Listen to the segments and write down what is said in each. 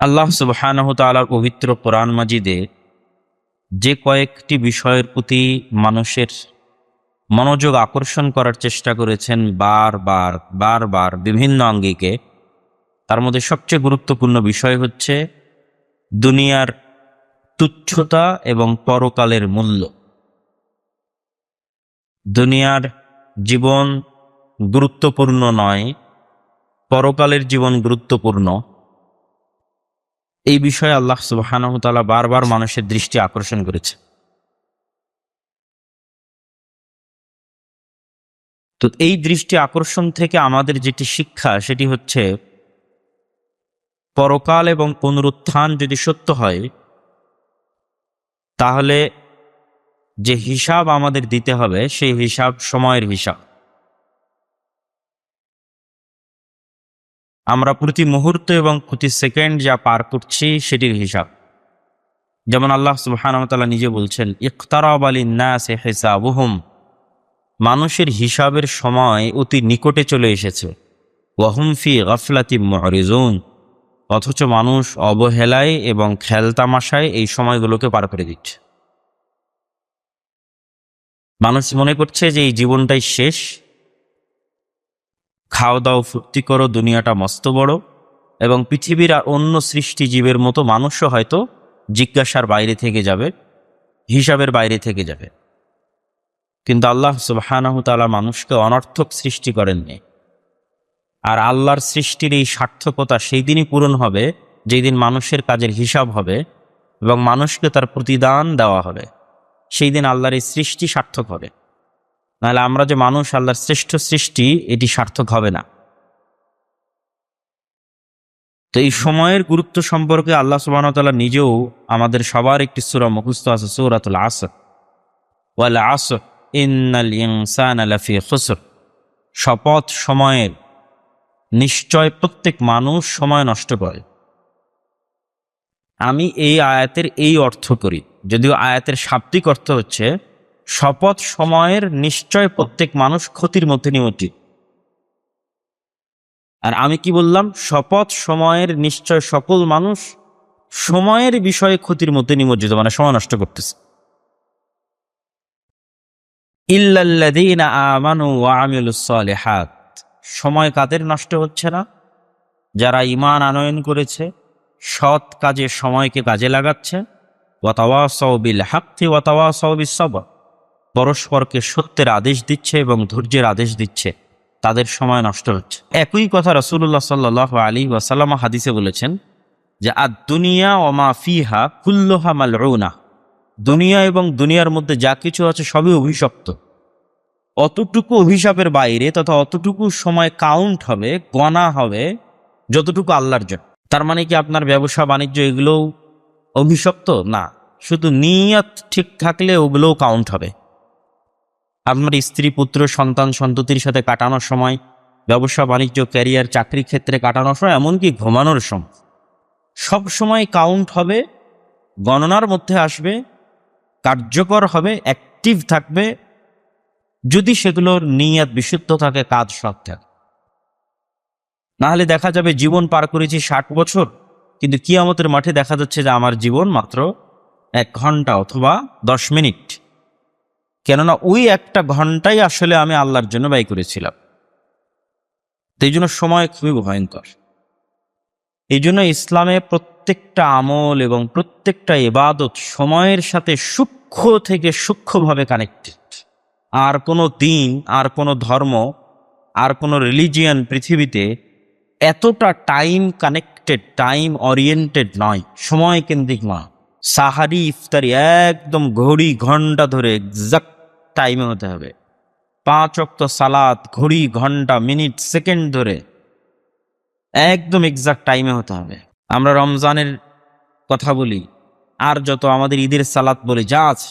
আল্লাহ সুবহানাহু তাআলার পবিত্র কোরআন মাজিদে যে কয়েকটি বিষয়ের প্রতি মানুষের মনোযোগ আকর্ষণ করার চেষ্টা করেছেন বারবার বারবার বিভিন্ন আঙ্গিকে, তার মধ্যে সবচেয়ে গুরুত্বপূর্ণ বিষয় হচ্ছে দুনিয়ার তুচ্ছতা এবং পরকালের মূল্য। দুনিয়ার জীবন গুরুত্বপূর্ণ নয়, পরকালের জীবন গুরুত্বপূর্ণ। এই বিষয়ে আল্লাহ সুবহানাহু তাআলা বারবার মানুষের দৃষ্টি আকর্ষণ করেছে। তো এই দৃষ্টি আকর্ষণ থেকে আমাদের যেটি শিক্ষা, সেটি হচ্ছে পরকাল এবং পুনরুত্থান যদি সত্য হয়, তাহলে যে হিসাব আমাদের দিতে হবে সেই হিসাব সময়ের হিসাব। আমরা প্রতি মুহূর্ত এবং প্রতি সেকেন্ড যা পার করছি সেটির হিসাব। যেমন আল্লাহ সুবহানাহু ওয়া তাআলা নিজে বলছেন, ইকতারাবা লিন-নাসি হিসাবুহুম, মানুষের হিসাবের সময় অতি নিকটে চলে এসেছে। ওয়া হুম ফি গাফলাতিম মুরিজুন, অথচ মানুষ অবহেলায় এবং খেলতামাশায় এই সময়গুলোকে পার করে দিচ্ছে। মানুষ মনে করছে যে এই জীবনটাই শেষ, খাওয়া দাও ফুর্তি করো, দুনিয়াটা মস্ত বড়, এবং পৃথিবীর আর অন্য সৃষ্টি জীবের মতো মানুষও হয়তো জিজ্ঞাসার বাইরে থেকে যাবে, হিসাবের বাইরে থেকে যাবে। কিন্তু আল্লাহ সুবহানাহু তাআলা মানুষকে অনর্থক সৃষ্টি করেননি। আর আল্লাহর সৃষ্টির এই সার্থকতা সেই দিনই পূরণ হবে যেই দিন মানুষের কাজের হিসাব হবে এবং মানুষকে তার প্রতিদান দেওয়া হবে। সেই দিন আল্লাহর এই সৃষ্টি সার্থক হবে। নাহলে আমরা যে মানুষ, আল্লাহর শ্রেষ্ঠ সৃষ্টি, এটি সার্থক হবে না। তো এই সময়ের গুরুত্ব সম্পর্কে আল্লাহ সুবহানাহু ওয়া তাআলা নিজেও, আমাদের সবার একটি সূরা মুখস্থ আছে, সূরাতুল আসর, ওয়াল আসর ইন্নাল ইনসানা লাফি খুসর, শপথ সময়ের, নিশ্চয় প্রত্যেক মানুষ সময় নষ্ট করে। আমি এই আয়াতের এই অর্থ করি, যদিও আয়াতের শাব্দিক অর্থ হচ্ছে শপথ সময়ের, নিশ্চয় প্রত্যেক মানুষ ক্ষতির মধ্যে নিমজ্জিত। আর আমি কি বললাম? শপথ সময়ের, নিশ্চয় সকল মানুষ সময়ের বিষয়ে ক্ষতির মধ্যে নিমজ্জিত, মানে সময় নষ্ট করতেছে। ইল্লাল্লাযীনা আমানু ওয়া আমিলুস সালিহাত, সময় কাদের নষ্ট হচ্ছে না? যারা ঈমান আনয়ন করেছে, সৎ কাজে সময়কে কাজে লাগাচ্ছে। ওয়া তাওয়াসাউ বিল হাক্কি ওয়া তাওয়াসাউ বিস সবর, পরস্পরকে সত্যের আদেশ দিচ্ছে এবং ধৈর্যের আদেশ দিচ্ছে, তাদের সময় নষ্ট হচ্ছে। একই কথা রাসূলুল্লাহ সাল্লাল্লাহু আলাইহি ওয়াসাল্লাম হাদিসে বলেছেন যে আদ-দুনিয়া ওয়া মা ফিহা কুল্লুহা মালউনা, দুনিয়া এবং দুনিয়ার মধ্যে যা কিছু আছে সবই অভিশপ্ত। অতটুকু অভিশাপের বাইরে তথা অতটুকু সময় কাউন্ট হবে, গণা হবে যতটুকু আল্লাহর জন্য। তার মানে কি আপনার ব্যবসা বাণিজ্য এগুলোও অভিশপ্ত? না, শুধু নিয়ত ঠিক থাকলে ওগুলোও কাউন্ট হবে। আপনার স্ত্রী, পুত্র, সন্তান, সন্ততির সাথে কাটানোর সময়, ব্যবসা বাণিজ্য, ক্যারিয়ার, চাকরি ক্ষেত্রে কাটানোর সময়, এমনকি ঘুমানোর সময়, সব সময় কাউন্ট হবে, গণনার মধ্যে আসবে, কার্যকর হবে, অ্যাক্টিভ থাকবে, যদি সেগুলোর নিয়ত বিশুদ্ধ থাকে, কাজ সৎ থাকে। নাহলে দেখা যাবে জীবন পার করেছি 60 বছর, কিন্তু কিয়ামতের মাঠে দেখা যাচ্ছে যে আমার জীবন মাত্র 1 ঘন্টা অথবা 10 মিনিট। কেননা ওই একটা ঘন্টাই আসলে আমি আল্লাহর জন্য ব্যয় করেছিলাম। তো এই জন্য সময় খুবই ভয়ঙ্কর। এই জন্য ইসলামে প্রত্যেকটা আমল এবং প্রত্যেকটা ইবাদত সময়ের সাথে সূক্ষ্ম থেকে সূক্ষ্মভাবে কানেক্টেড। আর কোনো দিন, আর কোনো ধর্ম, আর কোনো রিলিজিয়ান পৃথিবীতে এতটা টাইম কানেক্টেড, টাইম ওরিয়েন্টেড নয়, সময় কেন্দ্রিক নয়। সাহারি, ইফতারি একদম ঘড়ি ঘন্টা ধরে এক্সাক্ট টাইমে হতে হবে। 5 ওয়াক্ত সালাত ঘড়ি ঘন্টা মিনিট সেকেন্ড ধরে একদম এক্সাক্ট টাইমে হতে হবে। আমরা রমজানের কথা বলি, আর যত আমাদের ঈদের সালাত বলি, যা আছে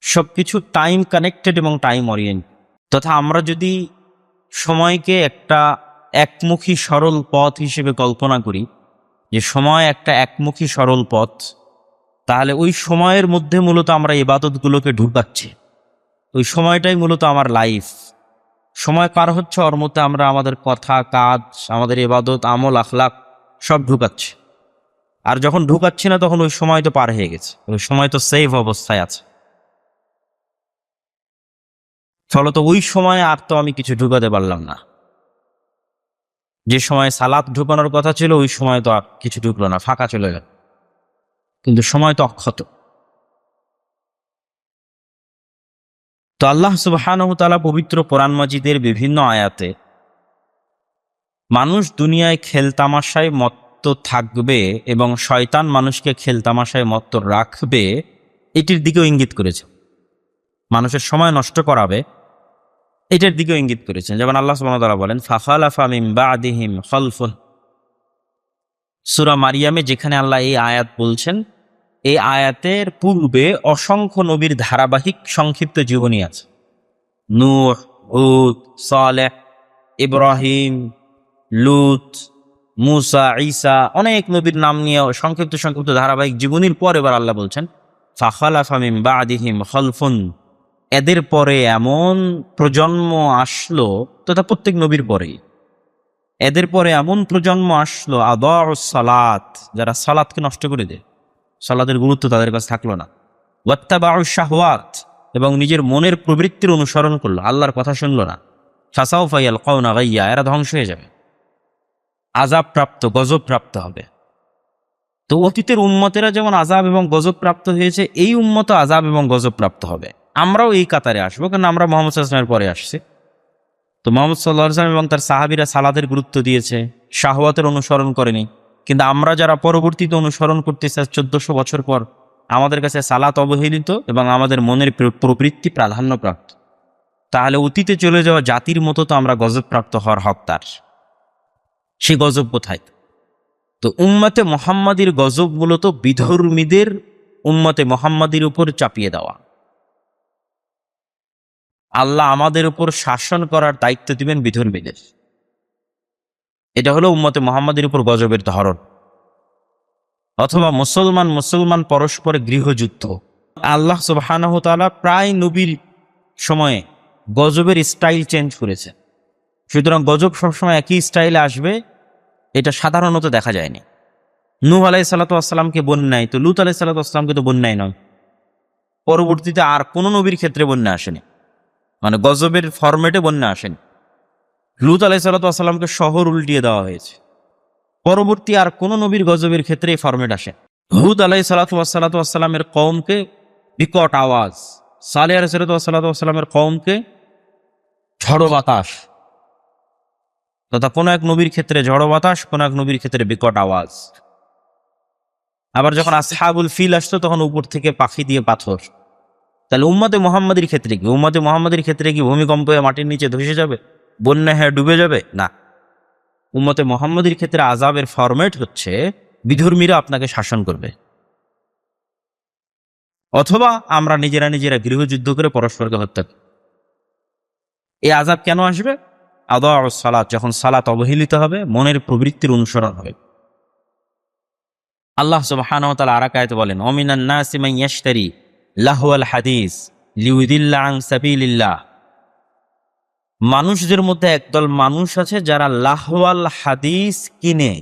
সবকিছু টাইম কানেক্টেড এবং টাইম ওরিয়েন্টেড। তথা আমরা যদি সময়কে একটা একমুখী সরল পথ হিসেবে কল্পনা করি, যে সময় একটা একমুখী সরল পথ, তাহলে ওই সময়ের মধ্যে মূলত আমরা ইবাদতগুলোকে ঢুকাচ্ছি। ওই সময়টাই মূলত আমার লাইফ। সময় পার হচ্ছে, ওর মধ্যে আমরা আমাদের কথা, কাজ, আমাদের ইবাদত, আমল, আখলাক সব ঢুকাচ্ছে। আর যখন ঢুকাচ্ছি না তখন ওই সময় তো পার হয়ে গেছে, ওই সময় তো সেভ অবস্থায় আছে। ফলত ওই সময় আর তো আমি কিছু ঢুকাতে পারলাম না। যে সময় সালাত ঢুকানোর কথা ছিল ওই সময় তো আর কিছু ঢুকলো না, ফাঁকা চলে গেল, কিন্তু সময় তো অক্ষত। তো আল্লাহ সুবহানাহু ওয়া তাআলা পবিত্র কোরআন মাজিদের বিভিন্ন আয়াতে মানুষ দুনিয়ায় খেলতামাশায় মত্ত থাকবে এবং শয়তান মানুষকে খেলতামাশায় মত্ত রাখবে, এটির দিকেও ইঙ্গিত করেছে। মানুষের সময় নষ্ট করাবে, এটার দিকেও ইঙ্গিত করেছেন। যেমন আল্লাহ সুবহানাহু ওয়া তাআলা বলেন, ফাখালাফা মিন বা'দিহিম খালফুন। সূরা মারিয়ামে যেখানে আল্লাহ এই আয়াত বলছেন, এই আয়াতের পূর্বে অসংখ্য নবীর ধারাবাহিক সংক্ষিপ্ত জীবনী আছে। নূহ, হুদ, সালেহ, ইব্রাহিম, লূত, মূসা, ঈসা, অনেক নবীর নাম নিয়ে সংক্ষিপ্ত সংক্ষিপ্ত ধারাবাহিক জীবনীর পর এবার আল্লাহ বলছেন ফাখালাফা মিন বা'দিহিম খালফুন, এদের পরে এমন প্রজন্ম আসলো, তথা প্রত্যেক নবীর পরেই এদের পরে এমন প্রজন্ম আসলো আদাউস সালাত, যারা সালাতকে নষ্ট করে দেয়, সালাতের গুরুত্ব তাদের কাছে থাকলো না। ওয়াত্তাবাউশ শাহওয়াত, এবং নিজের মনের প্রবৃত্তির অনুসরণ করলো, আল্লাহর কথা শুনলো না। ফাসাউফা ইয়ালকাউনা গাইয়্যা, এরা ধ্বংস হয়ে যাবে, আযাব প্রাপ্ত, গজব প্রাপ্ত হবে। তো অতীতের উম্মতেরা যেমন আযাব এবং গজব প্রাপ্ত হয়েছে, এই উম্মত আযাব এবং গজব প্রাপ্ত হবে। আমরাও এই কাতারে আসবো, কারণ আমরা মুহাম্মদ সাল্লাল্লাহু আলাইহি ওয়াসাল্লামের পরে আসছি। তো মুহাম্মদ সাল্লাল্লাহু আলাইহি ওয়াসাল্লাম এবং তার সাহাবীরা সালাতের গুরুত্ব দিয়েছে, শাহওয়াতের অনুসরণ করেনি। কিন্তু আমরা যারা পরবর্তীতে অনুসরণ করতেছি 1400 বছর পর, আমাদের কাছে সালাত অবহেলিত এবং আমাদের মনের প্রবৃত্তি প্রাধান্যপ্রাপ্ত। তাহলে অতীতে চলে যাওয়া জাতির মতো তো আমরা গজব প্রাপ্ত হওয়ার হকদার। সেই গজব কোথায়? তো উম্মতে মুহাম্মাদির গজব মূলত বিধর্মীদের উম্মতে মুহাম্মাদির উপর চাপিয়ে দেওয়া। আল্লাহ আমাদের উপর শাসন করার দায়িত্ব দিবেন বিধর্মীদের। এটা হলো উম্মতে মুহাম্মাদির উপর গজবের ধরন। অথবা মুসলমান পরস্পর গৃহযুদ্ধ। আল্লাহ সুবহানাহু ওয়া তাআলা প্রায় নবীর সময়ে গজবের স্টাইল চেঞ্জ করেছে। সুতরাং গজব সবসময় একই স্টাইলে আসবে, এটা সাধারণত দেখা যায়নি। নূহ আলাইহিস সালাতু ওয়াস সালামকে বন্যায়, তো লূত আলাইহিস সালাতু ওয়াস সালামকে তো বন্যায় নয়। পরবর্তীতে আর কোনো নবীর ক্ষেত্রে বন্যা আসেনি, মানে গজবের ফরম্যাটে বন্যা আসেনি। লূত আলাইহিস সালাতু ওয়াস সালামকে শহর উল্টিয়ে দেওয়া হয়েছে। পরবর্তী আর কোন নবীর গজবের ক্ষেত্রে এই ফরম্যাট আসে। হুদ আলাইহিস সালাতু ওয়াস সালামের কওমকে বিকট আওয়াজ, সালেহ আলাইহিস সালাতু ওয়াস সালামের কওমকে ঝড়ো বাতাস, তথা কোন এক নবীর ক্ষেত্রে ঝড়ো বাতাস, কোন এক নবীর ক্ষেত্রে বিকট আওয়াজ। আবার যখন আসহাবুল ফিল আসতো তখন উপর থেকে পাখি দিয়ে পাথর। তাহলে উম্মতে মুহাম্মাদির ক্ষেত্রে কি? উম্মতে মুহাম্মাদির ক্ষেত্রে কি ভূমিকম্প হয়ে মাটির নিচে ধসে যাবে, বন্যা হয়ে ডুবে যাবে? না। উম্মতে মুহাম্মাদির ক্ষেত্রে আযাবের ফরম্যাট হচ্ছে বিধর্মীরা আপনাকে শাসন করবে, অথবা আমরা নিজেরা গৃহযুদ্ধ করে পরস্পরকে হত্যা করি। এই আযাব কেন আসবে? আদাউস সালাত, যখন সালাত অবহেলিত হবে, মনের প্রবৃত্তির অনুসরণ হবে। আল্লাহ সুবহানাহু ওয়া তাআলা আরেক আয়াতে বলেন, ওমিনান নাসি মান ইয়াশতারি লাহওয়াল হাদিস লিউদিল্লা আন সাবিলিল্লাহ। মানুষদের মধ্যে একদল মানুষ আছে যারা লাহওয়াল হাদিস কিনে।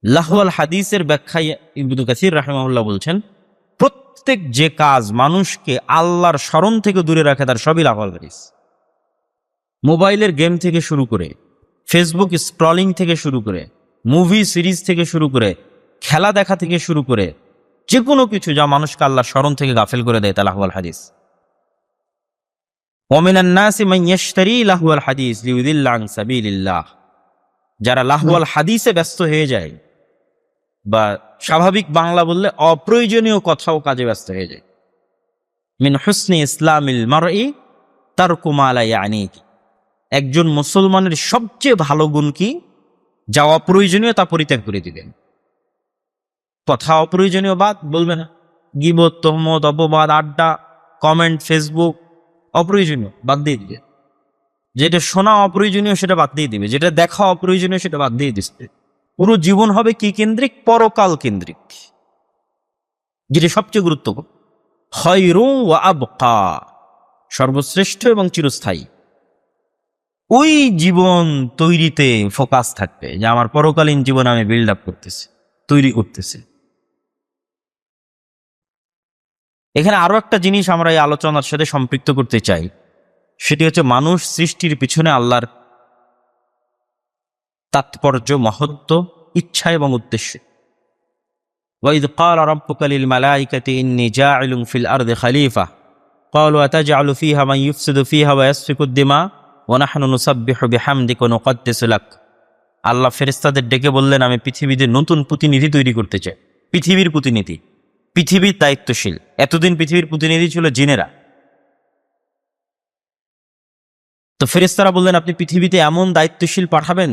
লাহওয়াল হাদিসের ব্যাখ্যায় ইবনে কাসির রাহিমাহুল্লাহ বলছেন, প্রত্যেক যে কাজ মানুষকে আল্লাহর স্মরণ থেকে দূরে রাখে তার সবই লাহওয়াল হাদিস। মোবাইলের গেম থেকে শুরু করে, ফেসবুক স্ক্রলিং থেকে শুরু করে, মুভি সিরিজ থেকে শুরু করে, খেলা দেখা থেকে শুরু করে, যে কোনো কিছু যা মানুষকে আল্লাহর স্মরণ থেকে গাফেল করে দেয় তা লাহওয়াল হাদিস। ওমিনান নাসি মান ইয়াশতারি লাহওয়াল হাদিস লিউদিল্লা আন সাবিলিল্লাহ। যারা লাহওয়াল হাদিসে ব্যস্ত হয়ে যায়, বা স্বাভাবিক বাংলা বললে অপ্রয়োজনীয় কথা ও কাজে ব্যস্ত হয়ে যায়। মিন হুসনি ইসলামিল মারই তারকু মা লা ইয়ানিহি। একজন মুসলমানের সবচেয়ে ভালো গুণ কি? যা অপ্রয়োজনীয় তা পরিত্যাগ করে দিবেন। কথা অপ্রয়োজনীয় বাদ বলবে না, গীবত, তোহমত, অপবাদ, আড্ডা, কমেন্ট, ফেসবুক অপ্রয়োজনীয় বাদ দিয়ে দিবে। যেটা শোনা অপ্রয়োজনীয় সেটা বাদ দিয়ে দিবে, যেটা দেখা অপ্রয়োজনীয় সেটা বাদ দিয়ে দিচ্ছে। পুরো জীবন হবে কি কেন্দ্রিক? পরকাল কেন্দ্রিক, যেটা সবচেয়ে গুরুত্বপূর্ণ। খায়রুন ওয়া আবকা, সর্বশ্রেষ্ঠ এবং চিরস্থায়ী। ওই জীবন তৈরিতে ফোকাস থাকবে, যে আমার পরকালীন জীবন আমি বিল্ড আপ করতেছি, তৈরি করতেছি। এখানে আরো একটা জিনিস আমরা এই আলোচনার সাথে সম্পৃক্ত করতে চাই, সেটি হচ্ছে মানুষ সৃষ্টির পিছনে আল্লাহর তাৎপর্য, মহত্ব, ইচ্ছা এবং উদ্দেশ্য। وَإِذْ قَالَ رَبُّكَ لِلْمَلَائِكَةِ إِنِّي جَاعِلٌ فِي الْأَرْضِ خَلِيفَةً قَالُوا أَتَجْعَلُ فِيهَا مَن يُفْسِدُ فِيهَا وَيَسْفِكُ الدِّمَاءَ وَنَحْنُ نُسَبِّحُ بِحَمْدِكَ وَنُقَدِّسُ لَكَ। আল্লাহ ফেরেশতাদের ডেকে বললেন, আমি পৃথিবীতে নতুন প্রতিনিধি তৈরি করতে চাই, পৃথিবীর প্রতিনিধি, পৃথিবীর দায়িত্বশীল। এতদিন পৃথিবীর প্রতিনিধি ছিল জিনেরা। তো ফেরেশতারা বললেন, আপনি পৃথিবীতে এমন দায়িত্বশীল পাঠাবেন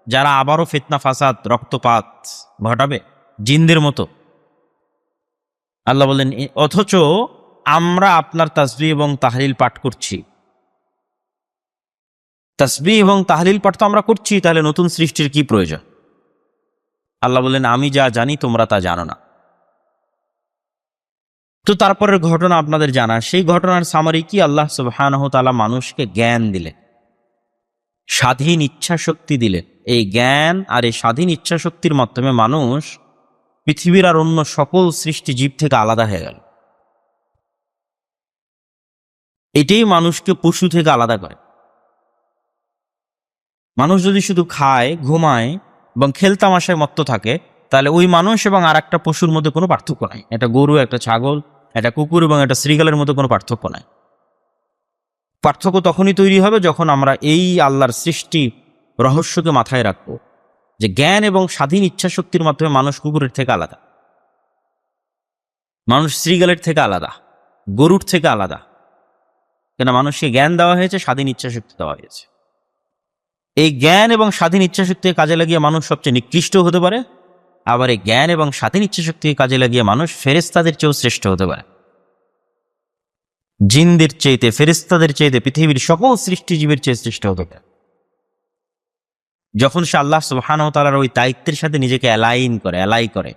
যারা আবারও ফিতনা, ফাসাদ, রক্তপাত ঘটাবে, জিনদের মতো। আল্লাহ বললেন, অথচ আমরা আপনার তাসবিহ এবং তাহলিল পাঠ করছি। তাসবিহ এবং তাহলিল পাঠ তো আমরা করছি, তাহলে নতুন সৃষ্টির কি প্রয়োজন? আল্লাহ বললেন, আমি যা জানি তোমরা তা জানো না। তো তারপরের ঘটনা আপনাদের জানা, সেই ঘটনার সামারি কি? আল্লাহ সুবহানাহু ওয়া তাআলা মানুষকে জ্ঞান দিলেন, স্বাধীন ইচ্ছা শক্তি দিলেন। এই জ্ঞান আর এই স্বাধীন ইচ্ছা শক্তির মাধ্যমে মানুষ পৃথিবীর আর অন্য সকল সৃষ্টি জীব থেকে আলাদা হয়ে গেল। এটাই মানুষকে পশু থেকে আলাদা করে। মানুষ যদি শুধু খায়, ঘুমায় এবং খেলতামাশায় মত্ত থাকে, তাহলে ওই মানুষ এবং আর একটা পশুর মধ্যে কোনো পার্থক্য নাই। একটা গরু, একটা ছাগল, একটা কুকুর এবং একটা শ্রীগালের মধ্যে কোনো পার্থক্য নাই। পার্থক্য তখনই তৈরি হবে যখন আমরা এই আল্লাহর সৃষ্টি রহস্যকে মাথায় রাখবো, যে জ্ঞান এবং স্বাধীন ইচ্ছা শক্তির মাধ্যমে মানুষ কুকুরের থেকে আলাদা, মানুষ শ্রীগালের থেকে আলাদা, গরুর থেকে আলাদা। কেন? মানুষকে জ্ঞান দেওয়া হয়েছে, স্বাধীন ইচ্ছা শক্তি দেওয়া হয়েছে। এই জ্ঞান এবং স্বাধীন ইচ্ছা শক্তিকে কাজে লাগিয়ে মানুষ সবচেয়ে নিকৃষ্ট হতে পারে, আবার এই জ্ঞান এবং স্বাধীন ইচ্ছা শক্তিকে কাজে লাগিয়ে মানুষ ফেরেশতাদের চেয়েও শ্রেষ্ঠ হতে পারে। জিনদের চাইতে, ফেরেশতাদের চাইতে, পৃথিবীর সকল সৃষ্টিজীবের চেয়ে শ্রেষ্ঠ হতে পারে, যখন সে আল্লাহ সুবহানাহু ওয়া তাআলার ওই দায়িত্বের সাথে নিজেকে অ্যালাই করে,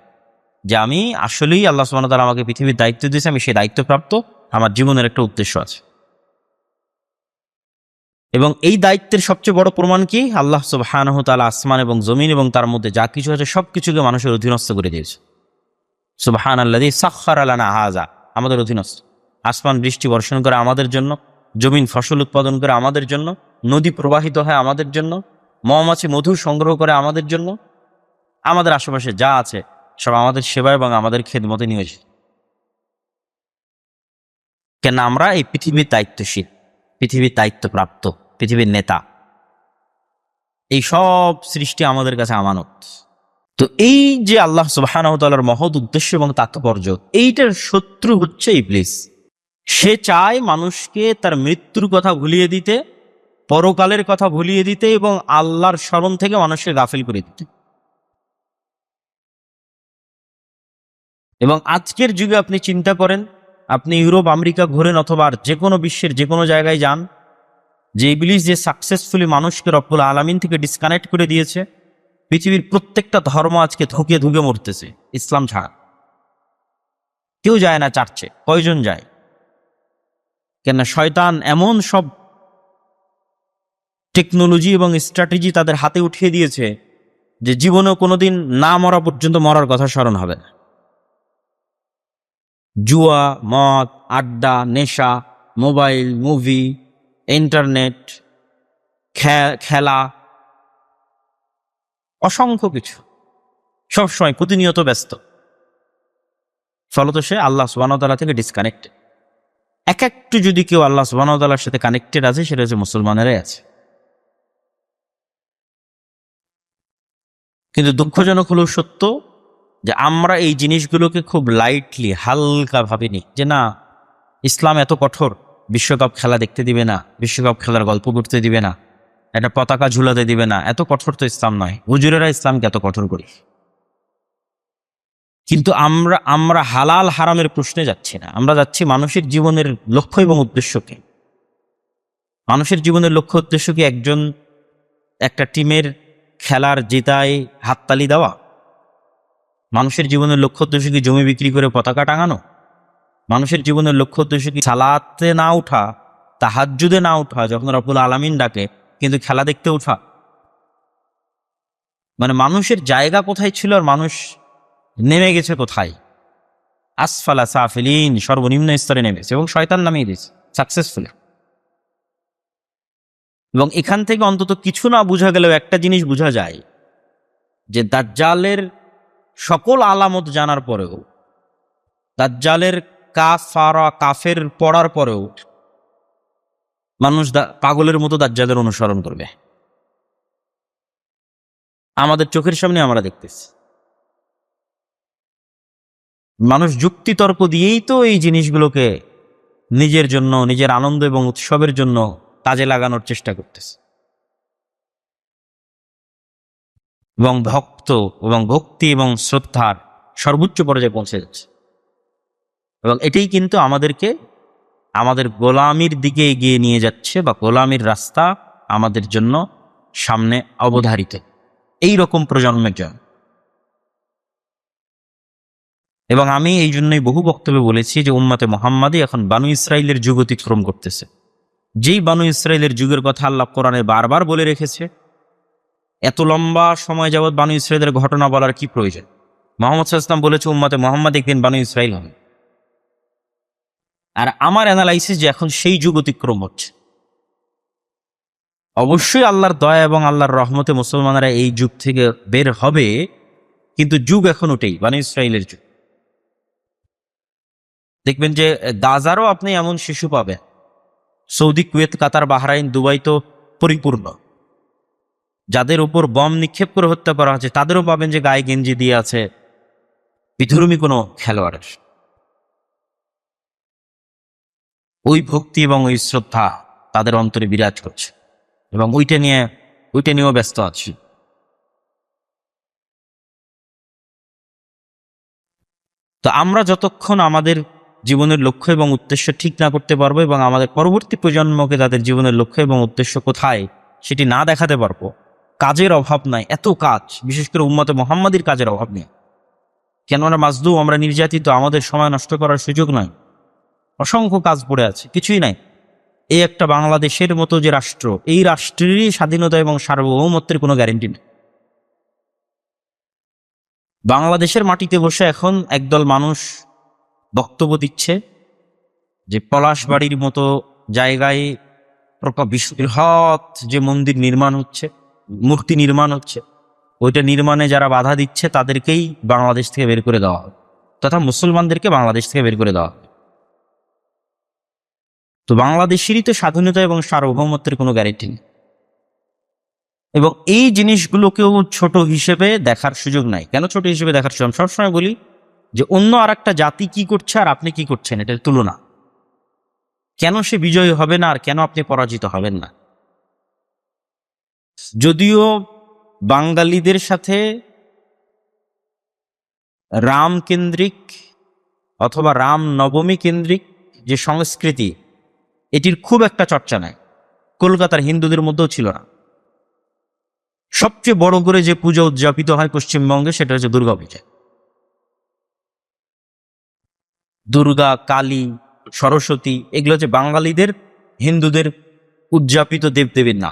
যে আমি আসলেই আল্লাহ সুবহানাহু ওয়া তাআলা আমাকে পৃথিবীর দায়িত্ব দিয়েছে, আমি সেই দায়িত্বপ্রাপ্ত, আমার জীবনের একটা উদ্দেশ্য আছে। এবং এই দায়িত্বের সবচেয়ে বড় প্রমাণ কি? আল্লাহ সুবহানাহু ওয়া তাআলা আসমান এবং জমিন এবং তার মধ্যে যা কিছু আছে সবকিছুকে মানুষের অধীনস্থ করে দিয়েছে। সুবহানাল্লাযী সাখখারা লানা হাযা, আমাদের অধীনস্থ। আসমান বৃষ্টি বর্ষণ করে আমাদের জন্য, জমিন ফসল উৎপাদন করে আমাদের জন্য, নদী প্রবাহিত হয় আমাদের জন্য, মৌমাছি মধু সংগ্রহ করে আমাদের জন্য। আমাদের আশেপাশে যা আছে সব আমাদের সেবা এবং আমাদের খেদমতে নিয়োজিত। কেন? আমরা এই পৃথিবীর দায়িত্বশীল, পৃথিবীর দায়িত্বপ্রাপ্ত, পৃথিবীর নেতা। এই সব সৃষ্টি আমাদের কাছে আমানত। তো এই যে আল্লাহ সুবহানাহু ওয়া তাআলার মহৎ উদ্দেশ্য এবং তাৎপর্য, এইটার শত্রু হচ্ছে ইবলিস। সে চায় মানুষকে তার মৃত্যুর কথা ভুলিয়ে দিতে, পরকালের কথা ভুলিয়ে দিতে এবং আল্লাহর স্মরণ থেকে মানুষকে গাফিল করে দিতে। এবং আজকের যুগে আপনি চিন্তা করেন, আপনি ইউরোপ, আমেরিকা ঘোরেন অথবা যে কোনো বিশ্বের যে কোনো জায়গায় যান, যে ইবলিস যে সাকসেসফুলি মানুষকে রব্বুল আলামিন থেকে ডিসকানেক্ট করে দিয়েছে, পৃথিবীর প্রত্যেকটা ধর্ম আজকে ধুকে ধুকে মরতেছে ইসলাম ছাড়া। কেউ যায় না চার্চে, কয়জন যায়? কেন? শয়তান এমন সব টেকনোলজি এবং স্ট্র্যাটেজি তাদের হাতে উঠিয়ে দিয়েছে যে জীবনেও কোনোদিন না মরা পর্যন্ত মরার কথা স্মরণ হবে না। জুয়া, মদ, আড্ডা, নেশা, মোবাইল, মুভি, ইন্টারনেট, খেলা, অসংখ্য কিছু, সবসময় প্রতিনিয়ত ব্যস্ত। ফলত সে আল্লাহ সুবহানাহু ওয়া তাআলা থেকে ডিসকানেক্টেড। একটু যদি কেউ আল্লাহ সুবহানাহু ওয়া তাআলার সাথে কানেক্টেড আছে, সেটা হচ্ছে মুসলমানেরাই আছে। কিন্তু দুঃখজনক হলেও সত্য যে আমরা এই জিনিসগুলোকে খুব লাইটলি, হালকা ভাবিনি, যে না, ইসলাম এত কঠোর, বিশ্বকাপ খেলা দেখতে দিবে না, বিশ্বকাপ খেলার গল্প করতে দিবে না, একটা পতাকা ঝুলাতে দিবে না। এত কঠোর তো ইসলাম নয়, হুজুরেরা ইসলামকে এত কঠোর করি। কিন্তু আমরা হালাল হারামের প্রশ্নে যাচ্ছি না, আমরা যাচ্ছি মানুষের জীবনের লক্ষ্য এবং উদ্দেশ্যকে। মানুষের জীবনের লক্ষ্য উদ্দেশ্য কি একটা টিমের খেলার জেতায় হাততালি দেওয়া? মানুষের জীবনের লক্ষ্য উদ্দেশ্য কি জমি বিক্রি করে পতাকা টাঙানো? মানুষের জীবনের লক্ষ্য উদ্দেশ্য কি সালাতে না উঠা, তাহাজ্জুদে না উঠা, যখন রব্বুল আলামিন ডাকে কিন্তু খেলা দেখতে ওঠা। মানে মানুষের জায়গা কোথায় ছিল আর মানুষ নেমে গেছে কোথায়? আসফালা সাফিলিন, সর্বনিম্ন স্তরে নেমেছে এবং শয়তান নামিয়ে দিয়েছে সাকসেসফুলি। এবং এখান থেকে অন্তত কিছু না বোঝা গেলেও একটা জিনিস বোঝা যায় যে দাজ্জালের সকল আলামত জানার পরেও, দাজ্জালের কাফের পড়ার পরেও মানুষ পাগলের মতো দাজ্জালের অনুসরণ করবে। আমাদের চোখের সামনে আমরা দেখতেছি। মানুষ যুক্তিতর্ক দিয়েই তো এই জিনিসগুলোকে নিজের জন্য, নিজের আনন্দ এবং উৎসবের জন্য কাজে লাগানোর চেষ্টা করতেছে এবং ভক্তি এবং শ্রদ্ধার সর্বোচ্চ পর্যায়ে পৌঁছে যাচ্ছে। এবং এটাই কিন্তু আমাদেরকে আমাদের গোলামির দিকে এগিয়ে নিয়ে যাচ্ছে, বা গোলামির রাস্তা আমাদের জন্য সামনে অবধারিত এই রকম প্রজন্মের জন্য। এবং আমি এই জন্যই বহু বক্তব্যে বলেছি যে উম্মতে মুহাম্মাদি এখন বানু ইসরাইলের যুগ অতিক্রম করতেছে। যেই বানু ইসরাইলের যুগের কথা আল্লাহ কোরআনে বারবার বলে রেখেছে, এত লম্বা সময় যাবৎ বানু ইসরাইলের ঘটনা বলার কি প্রয়োজন? মুহাম্মদ সাল্লাল্লাহু আলাইহি ওয়াসাল্লাম বলেছে উম্মতে মুহাম্মাদ একদিন বানু ইসরাইল হবে। আর আমার অ্যানালাইসিস যে এখন সেই যুগ অতিক্রম হচ্ছে। অবশ্যই আল্লাহর দয়া এবং আল্লাহর রহমতে মুসলমানেরা এই যুগ থেকে বের হবে, কিন্তু যুগ এখন ওটাই বানু ইসরাইলের যুগ। দেখবেন যে গাজারও আপনি এমন শিশু পাবেন, সৌদি, কুয়েত, কাতার, বাহরাইন, দুবাই তো পরিপূর্ণ। যাদের উপর বম নিক্ষেপ করে হত্যা করা হচ্ছে তাদেরও পাবেন যে গায়ে গেঞ্জি দিয়ে আছে বিধর্মী কোনো খেলোয়াড়ের। ওই ভক্তি এবং ওই শ্রদ্ধা তাদের অন্তরে বিরাজ করছে এবং ওইটা নিয়েও ব্যস্ত আছি। তো আমরা যতক্ষণ আমাদের জীবনের লক্ষ্য এবং উদ্দেশ্য ঠিক না করতে পারবো এবং আমাদের পরবর্তী প্রজন্মকে তাদের জীবনের লক্ষ্য এবং উদ্দেশ্য কোথায় সেটি না দেখাতে পারবো, কাজের অভাব নাই, এত কাজ, বিশেষ করে উম্মতে মুহাম্মাদির কাজের অভাব নেই। কেন আমরা মাজলুম, আমরা নির্যাতিত, আমাদের সময় নষ্ট করার সুযোগ নয়, অসংখ্য কাজ পড়ে আছে, কিছুই নাই। এই একটা বাংলাদেশের মতো যে রাষ্ট্র, এই রাষ্ট্রেরই স্বাধীনতা এবং সার্বভৌমত্বের কোনো গ্যারেন্টি নেই। বাংলাদেশের মাটিতে বসে এখন একদল মানুষ বক্তব্য দিচ্ছে যে পলাশবাড়ির মতো জায়গায় বৃহৎ যে মন্দির নির্মাণ হচ্ছে, মূর্তি নির্মাণ হচ্ছে, ওইটা নির্মাণে যারা বাধা দিচ্ছে তাদেরকেই বাংলাদেশ থেকে বের করে দেওয়া হবে, তথা মুসলমানদেরকে বাংলাদেশ থেকে বের করে দেওয়া হবে। তো বাংলাদেশেরই তো স্বাধীনতা এবং সার্বভৌমত্বের কোনো গ্যারেন্টি নেই। এবং এই জিনিসগুলোকেও ছোট হিসেবে দেখার সুযোগ নাই। কেন ছোট হিসেবে দেখার সুযোগ? সবসময় বলি যে অন্য আর একটা জাতি কি করছে আর আপনি কি করছেন, এটার তুলনা। কেন সে বিজয়ী হবে না আর কেন আপনি পরাজিত হবেন না? যদিও বাঙালিদের সাথে রাম কেন্দ্রিক অথবা রাম নবমী কেন্দ্রিক যে সংস্কৃতি, এটির খুব একটা চর্চা নাই, কলকাতার হিন্দুদের মধ্যেও ছিল না। সবচেয়ে বড় করে যে পূজা উদযাপিত হয় পশ্চিমবঙ্গে সেটা হচ্ছে দুর্গা পূজা। দুর্গা, কালী, সরস্বতী, এগুলো হচ্ছে বাঙালিদের, হিন্দুদের উদযাপিত দেবদেবীর না।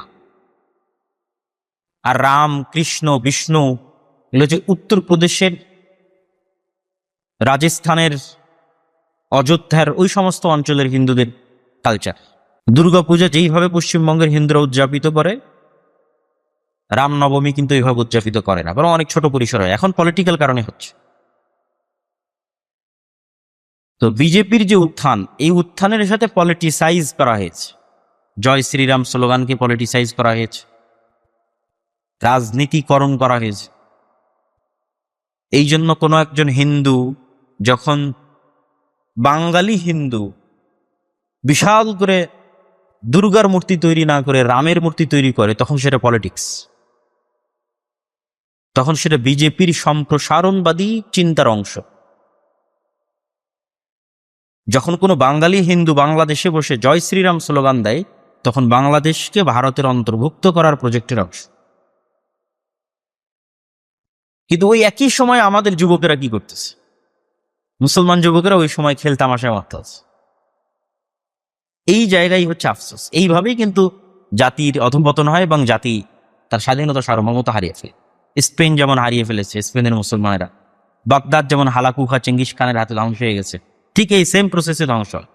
আর রাম, কৃষ্ণ, বিষ্ণু এগুলো হচ্ছে উত্তরপ্রদেশের, রাজস্থানের, অযোধ্যার ওই সমস্ত অঞ্চলের হিন্দুদের কালচার। দুর্গাপূজা যেইভাবে পশ্চিমবঙ্গের হিন্দুরা উদযাপিত করে, রামনবমী কিন্তু এইভাবে উদযাপিত করে না, বরং অনেক ছোট পরিসর হয়। এখন পলিটিক্যাল কারণে হচ্ছে। তো বিজেপির যে উত্থান, এই উত্থানের সাথে পলিটিসাইজ করা হয়েছে, জয় শ্রীরাম স্লোগানকে পলিটিসাইজ করা হয়েছে, রাজনীতিকরণ করা হয়েছে। এই জন্য কোনো একজন হিন্দু যখন, বাঙালি হিন্দু বিশাল করে দুর্গার মূর্তি তৈরি না করে রামের মূর্তি তৈরি করে, তখন সেটা পলিটিক্স, তখন সেটা বিজেপির সম্প্রসারণবাদী চিন্তার অংশ। যখন কোনো বাঙালি হিন্দু বাংলাদেশে বসে জয় শ্রীরাম স্লোগান দেয়, তখন বাংলাদেশকে ভারতের অন্তর্ভুক্ত করার প্রজেক্টের অংশ। কিন্তু ওই একই সময় আমাদের যুবকেরা কি করতেছে? মুসলমান যুবকেরা ওই সময় খেলতামাশায় মারতে আছে। এই জায়গায় হচ্ছে আফসোস। এইভাবেই কিন্তু জাতির অধঃপতন হয় এবং জাতি তার স্বাধীনতা সার্বভৌমতা হারিয়ে ফেলে। স্পেন যেমন হারিয়ে ফেলেছে, স্পেনের মুসলমানেরা। বাগদাদ যেমন হালাকুখা চেঙ্গিস খানের হাতে ধ্বংস হয়ে গেছে, ঠিক এই সেম প্রসেসে ধ্বংস হয়,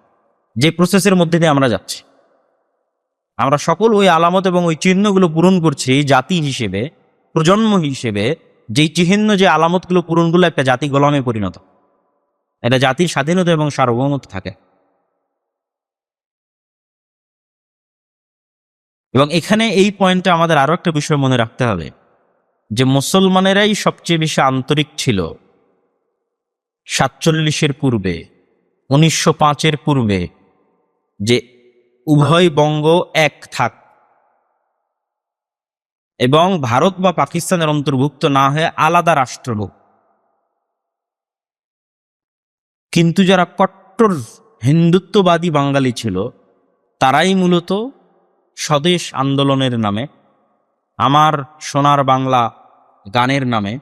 যে প্রসেসের মধ্যে দিয়ে আমরা যাচ্ছি। আমরা সকল ওই আলামত এবং ওই চিহ্নগুলো পূরণ করছি জাতি হিসেবে, প্রজন্ম হিসেবে। যেই চিহ্ন, যে আলামতগুলো পূরণগুলো একটা জাতি গোলামে পরিণত, এটা জাতির স্বাধীনতা এবং সার্বভৌমত্ব থাকে। এবং এখানে এই পয়েন্টে আমাদের আরো একটা বিষয় মনে রাখতে হবে, যে মুসলমানেরাই সবচেয়ে বেশি আন্তরিক ছিল 47-এর পূর্বে, 1905-এর পূর্বে, যে উভয় বঙ্গ এক থাক এবং ভারত বা পাকিস্তানের অন্তর্ভুক্ত না হয়ে আলাদা রাষ্ট্র হোক। কিন্তু যারা কট্টর হিন্দুত্ববাদী বাঙালি ছিল, তারাই মূলত স্বদেশ আন্দোলনের নামে, আমার সোনার বাংলা গানের নামে,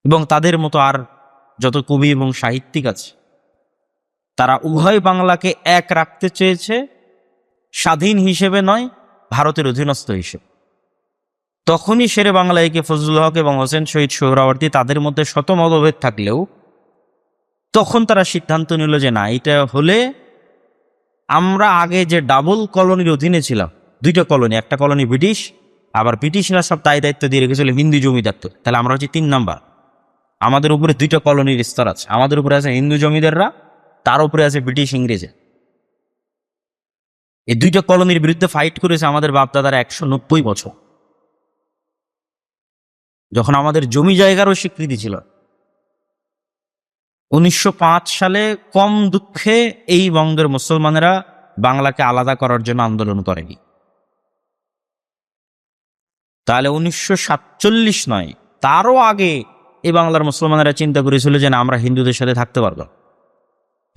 এবং তাদের মতো আর যত কবি এবং সাহিত্যিক আছে, তারা উভয় বাংলাকে এক রাখতে চেয়েছে, স্বাধীন হিসেবে নয়, ভারতের অধীনস্থ হিসেবে। তখনই শেরে বাংলা একে ফজলুল হক এবং হোসেন শহীদ সোহরাওয়ার্দী, তাদের মধ্যে শত মতভেদ থাকলেও তখন তারা সিদ্ধান্ত নিল যে না, এটা হলে আমরা আগে যে ডাবল কলোনির অধীনে ছিলাম, দুইটা কলোনি, একটা কলোনি ব্রিটিশ, আবার ব্রিটিশরা সব দায় দায়িত্ব দিয়ে রেখেছিল হিন্দু জমিদার, তাহলে আমরা হচ্ছে 3 নাম্বার। আমাদের উপরে দুইটা কলোনির স্তর আছে, আমাদের উপরে আছে হিন্দু জমিদাররা, তার উপরে আছে ব্রিটিশ ইংরেজ। এই দুইটা কলোনির বিরুদ্ধে ফাইট করেছে আমাদের বাপদাদারা 190 বছর, যখন আমাদের জমি জায়গারও স্বীকৃতি ছিল। 1905 সালে কম দুঃখে এই বঙ্গের মুসলমানেরা বাংলাকে আলাদা করার জন্য আন্দোলন করেনি। তাহলে 1947 নয়, তারও আগে এই বাংলার মুসলমানেরা চিন্তা করেছিল যে না, আমরা হিন্দুদের সাথে থাকতে পারবো,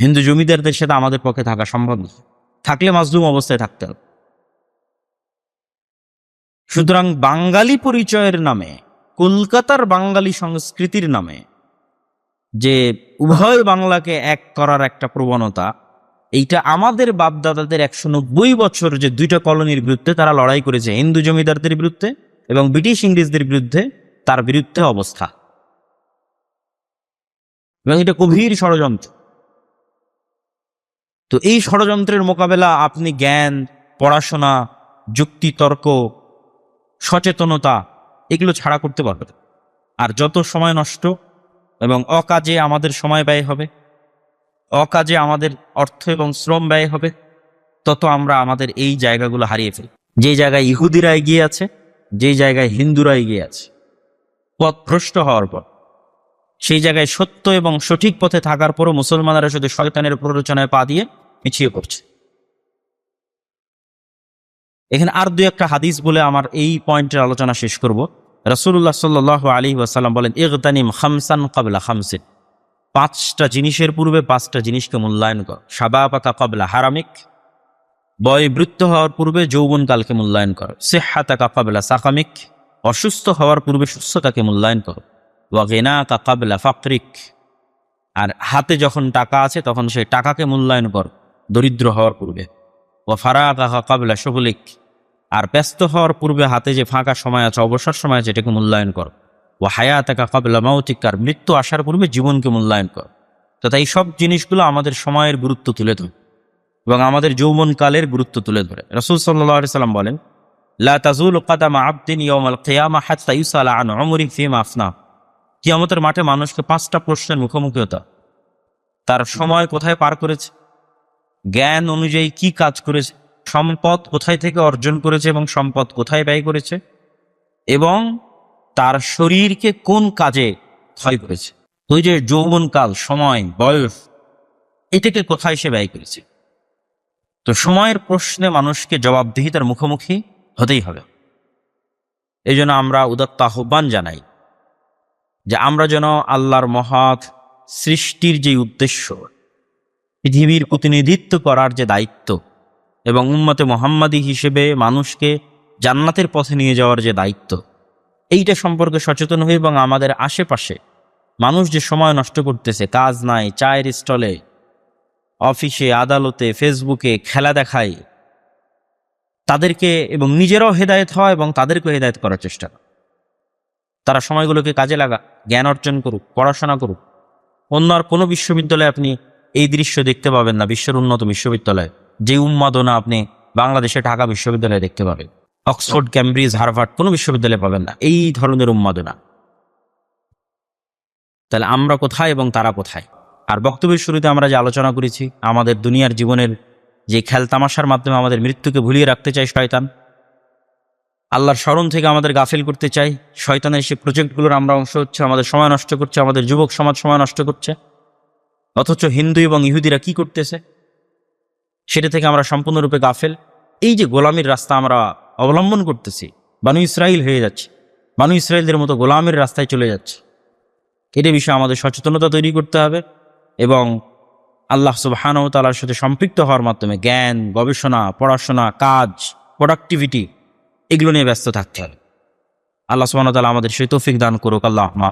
হিন্দু জমিদারদের সাথে আমাদের পক্ষে থাকা সম্ভব নয়, থাকলে মাজলুম অবস্থায় থাকতে হবে। সুতরাং বাঙালি পরিচয়ের নামে, কলকাতার বাঙালি সংস্কৃতির নামে যে উভয় বাংলাকে এক করার একটা প্রবণতা, এইটা আমাদের বাপদাদাদের 190 বছর যে দুইটা কলোনির বিরুদ্ধে তারা লড়াই করেছে, হিন্দু জমিদারদের বিরুদ্ধে এবং ব্রিটিশ ইংরেজদের বিরুদ্ধে, তার বিরুদ্ধে অবস্থা। এবং এটা গভীর ষড়যন্ত্র। তো এই ষড়যন্ত্রের মোকাবেলা আপনি জ্ঞান, পড়াশোনা, যুক্তি তর্ক, সচেতনতা, এগুলো ছাড়া করতে পারবেন। আর যত সময় নষ্ট এবং অকাজে আমাদের সময় ব্যয় হবে, অকাজে আমাদের অর্থ এবং শ্রম ব্যয় হবে, তত আমরা আমাদের এই জায়গাগুলো হারিয়ে ফেলি। যে জায়গায় ইহুদিরা এগিয়ে আছে, যে জায়গায় হিন্দুরা এগিয়ে আছে পথভ্রষ্ট হওয়ার পর, সেই জায়গায় সত্য এবং সঠিক পথে থাকার পরও মুসলমানরা শুধু শয়তানের প্ররোচনায় পা দিয়ে পিছিয়ে পড়ছে। এখানে আর 2-1টা হাদিস বলে আমার এই পয়েন্টের আলোচনা শেষ করব। রাসূলুল্লাহ সাল্লাল্লাহু আলাইহি ওয়াসাল্লাম বলেন, ইগতানিম খামসান ক্বাবলা খামসিন, 5টা জিনিসের পূর্বে 5টা জিনিসকে মূল্যায়ন কর। শাবাবাকা ক্বাবলা হারামিক, বয়োবৃদ্ধ হওয়ার পূর্বে যৌবনকালকে মূল্যায়ন কর। সিহহাতাকা ক্বাবলা সাকামিক, অসুস্থ হওয়ার পূর্বে সুস্থতাকে মূল্যায়ন কর। ওয়া গিনাকা ক্বাবলা ফাকরিক, আর হাতে যখন টাকা আছে তখন সেই টাকাকে মূল্যায়ন কর দরিদ্র হওয়ার পূর্বে। ওয়া ফারাগাকা ক্বাবলা শুগলিক, আর ব্যস্ত হওয়ার পূর্বে হাতে যে ফাঁকা সময় আছে, অবসর সময় আছে, এটাকে মূল্যায়ন কর। ওয়া হায়াতাকা ক্বাবলা মাউতিক, আর মৃত্যু আসার পূর্বে জীবনকে মূল্যায়ন কর। তথা এই সব জিনিসগুলো আমাদের সময়ের গুরুত্ব তুলে ধরে এবং আমাদের যৌবনকালের গুরুত্ব তুলে ধরে। রাসূল সাল্লাল্লাহু আলাইহি সাল্লাম বলেন, লা তাজুলু কাদামা আবদিন ইয়াউমাল কিয়ামা হাত্তা ইউসালা আন উমরি ফিমা আফনা। কিয়ামতের মাঠে মানুষকে 5টা প্রশ্নের মুখোমুখি হতে, তার সময় কোথায় পার করেছে, জ্ঞান অনুযায়ী কি কাজ করেছে, সম্পদ কোথায় থেকে অর্জন করেছে এবং সম্পদ কোথায় ব্যয় করেছে, এবং তার শরীরকে কোন কাজে ক্ষয় করেছে। ওই যে যৌবনকাল, সময়, বয়স, এটাকে কোথায় সে ব্যয় করেছে। তো সময়ের প্রশ্নে মানুষকে জবাবদিহিতার মুখোমুখি হতেই হবে। এই জন্য আমরা উদাত্ত আহ্বান জানাই যে আমরা যেন আল্লাহর মহৎ সৃষ্টির যে উদ্দেশ্য, পৃথিবীর প্রতিনিধিত্ব করার যে দায়িত্ব এবং উম্মতে মুহাম্মাদী হিসেবে মানুষকে জান্নাতের পথে নিয়ে যাওয়ার যে দায়িত্ব, এইটা সম্পর্কে সচেতন হই এবং আমাদের আশেপাশে মানুষ যে সময় নষ্ট করতেছে, কাজ নাই, চায়ের স্টলে, অফিসে, আদালতে, ফেসবুকে খেলা দেখায়, তাদেরকে এবং নিজেরাও হেদায়েত হওয়া এবং তাদেরকেও হেদায়েত করার চেষ্টা করা। তারা সময়গুলোকে কাজে লাগা, জ্ঞান অর্জন করুক, পড়াশোনা করুক। অন্য আর কোনো বিশ্ববিদ্যালয়ে আপনি এই দৃশ্য দেখতে পাবেন না, বিশ্বের উন্নত বিশ্ববিদ্যালয়ে যে উন্মাদনা আপনি বাংলাদেশে ঢাকা বিশ্ববিদ্যালয়ে দেখতে পাবেন। অক্সফোর্ড, ক্যামব্রিজ, হার্ভার্ড কোনো বিশ্ববিদ্যালয়ে পাবেন না এই ধরনের উন্মাদনা। তাহলে আমরা কোথায় এবং তারা কোথায়? আর বক্তব্যের শুরুতে আমরা যে আলোচনা করেছি, আমাদের দুনিয়ার জীবনের যে খেলতামাশার মাধ্যমে আমাদের মৃত্যুকে ভুলিয়ে রাখতে চায় শয়তান, আল্লাহর স্মরণ থেকে আমাদের গাফিল করতে চাই, শয়তানের সেই প্রজেক্টগুলোর আমরা অংশ হচ্ছে, আমাদের সময় নষ্ট করছে, আমাদের যুবক সমাজ সময় নষ্ট করছে। অথচ হিন্দু এবং ইহুদিরা কি করতেছে সেটা থেকে আমরা সম্পূর্ণরূপে গাফেল। এই যে গোলামির রাস্তা আমরা অবলম্বন করতেছি, বানু ইসরাইল হয়ে যাচ্ছে, বানু ইসরাইলদের মতো গোলামের রাস্তায় চলে যাচ্ছে। এটা বিষয়ে আমাদের সচেতনতা তৈরি করতে হবে এবং আল্লাহ সুবহানাহু ওয়া তাআলার সাথে সম্পৃক্ত হওয়ার মাধ্যমে জ্ঞান, গবেষণা, পড়াশোনা, কাজ, প্রোডাক্টিভিটি এগুলো নিয়ে ব্যস্ত থাকতে হবে। আল্লাহ সুবহানাহু ওয়া তাআলা আমাদের সেই তৌফিক দান করুক। আল্লাহুম্মা